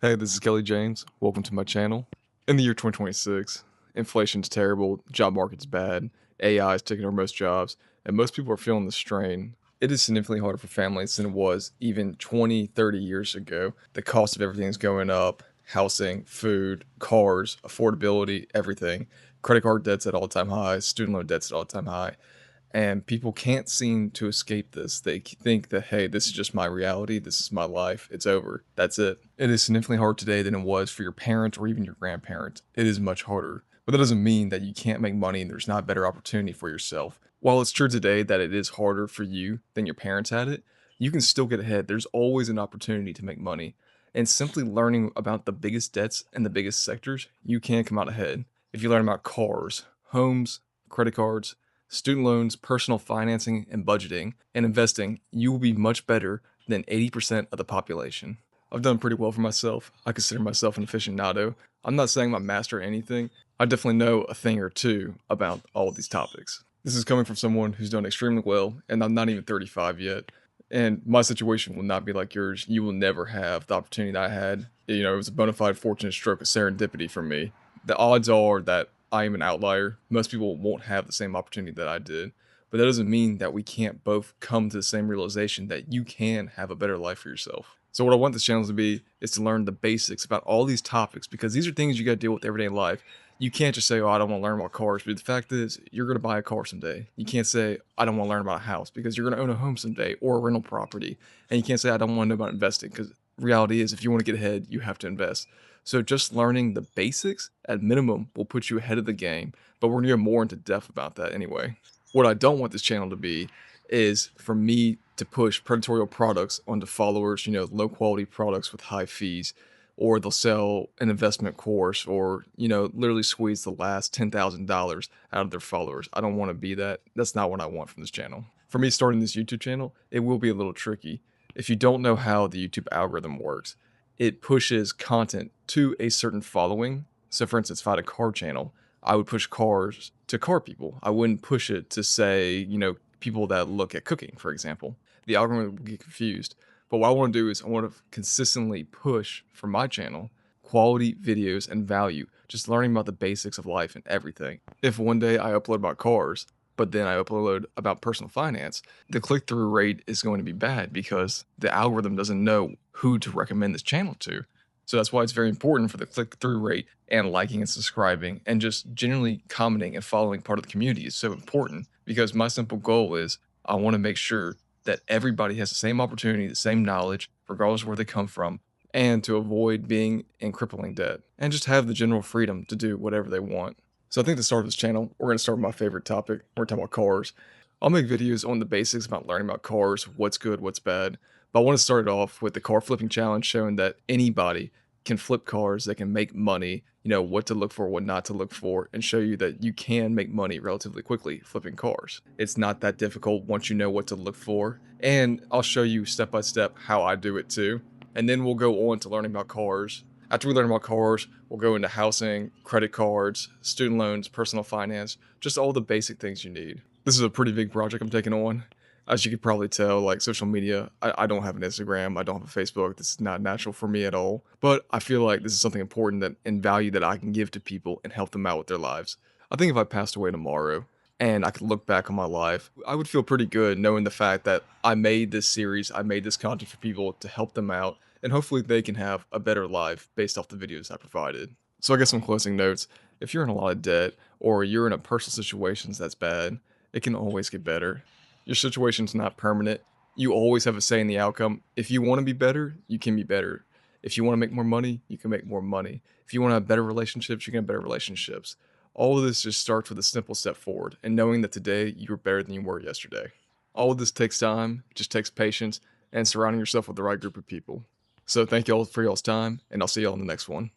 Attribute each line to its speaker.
Speaker 1: Hey, this is Kelly James. Welcome to my channel. In the year 2026, inflation's terrible, job market's bad, AI is taking over most jobs, and most people are feeling the strain. It is significantly harder for families than it was even 20, 30 years ago. The cost of everything is going up: housing, food, cars, affordability, everything. Credit card debt's at all-time highs, student loan debt's at all-time high. And people can't seem to escape this. They think that, hey, this is just my reality. This is my life. It's over. That's it. It is significantly harder today than it was for your parents or even your grandparents. It is much harder. But that doesn't mean that you can't make money and there's not a better opportunity for yourself. While it's true today that it is harder for you than your parents had it, you can still get ahead. There's always an opportunity to make money. And simply learning about the biggest debts and the biggest sectors, you can come out ahead. If you learn about cars, homes, credit cards, student loans, personal financing, and budgeting, and investing, you will be much better than 80% of the population. I've done pretty well for myself. I consider myself an aficionado. I'm not saying I'm a master at anything. I definitely know a thing or two about all of these topics. This is coming from someone who's done extremely well, and I'm not even 35 yet. And my situation will not be like yours. You will never have the opportunity that I had. It was a bona fide fortunate stroke of serendipity for me. The odds are that I am an outlier. Most people won't have the same opportunity that I did. But that doesn't mean that we can't both come to the same realization that you can have a better life for yourself. So what I want this channel to be is to learn the basics about all these topics, because these are things you got to deal with everyday life. You can't just say, oh, I don't want to learn about cars. But the fact is, you're going to buy a car someday. You can't say, I don't want to learn about a house, because you're going to own a home someday or a rental property. And you can't say, I don't want to know about investing, because reality is, if you want to get ahead, you have to invest. So just learning the basics at minimum will put you ahead of the game, but we're going to go more into depth about that anyway. What I don't want this channel to be is for me to push predatorial products onto followers, low quality products with high fees, or they'll sell an investment course, or, literally squeeze the last $10,000 out of their followers. I don't want to be that. That's not what I want from this channel. For me starting this YouTube channel, it will be a little tricky. If you don't know how the YouTube algorithm works, it pushes content to a certain following. So for instance, if I had a car channel, I would push cars to car people. I wouldn't push it to, say, people that look at cooking, for example. The algorithm will get confused. But what I want to do is I want to consistently push for my channel quality videos and value, just learning about the basics of life and everything. If one day I upload about cars, but then I upload about personal finance, the click-through rate is going to be bad because the algorithm doesn't know who to recommend this channel to. So that's why it's very important for the click-through rate, and liking and subscribing and just generally commenting and following part of the community is so important, because my simple goal is I want to make sure that everybody has the same opportunity, the same knowledge, regardless of where they come from, and to avoid being in crippling debt and just have the general freedom to do whatever they want. So I think to start this channel, we're going to start with my favorite topic. We're talking about cars. I'll make videos on the basics about learning about cars, what's good, what's bad. But I want to start it off with the car flipping challenge, showing that anybody can flip cars, that can make money, what to look for, what not to look for, and show you that you can make money relatively quickly flipping cars. It's not that difficult once you know what to look for. And I'll show you step by step how I do it too. And then we'll go on to learning about cars. After we learn about cars, we'll go into housing, credit cards, student loans, personal finance, just all the basic things you need. This is a pretty big project I'm taking on. As you could probably tell, like social media, I don't have an Instagram, I don't have a Facebook. This is not natural for me at all. But I feel like this is something important that and value that I can give to people and help them out with their lives. I think if I passed away tomorrow and I could look back on my life, I would feel pretty good knowing the fact that I made this series, I made this content for people to help them out, and hopefully they can have a better life based off the videos I provided. So I guess some closing notes. If you're in a lot of debt, or you're in a personal situation that's bad, it can always get better. Your situation's not permanent. You always have a say in the outcome. If you want to be better, you can be better. If you want to make more money, you can make more money. If you want to have better relationships, you can have better relationships. All of this just starts with a simple step forward and knowing that today you're better than you were yesterday. All of this takes time, it just takes patience, and surrounding yourself with the right group of people. So thank y'all for y'all's time, and I'll see y'all in the next one.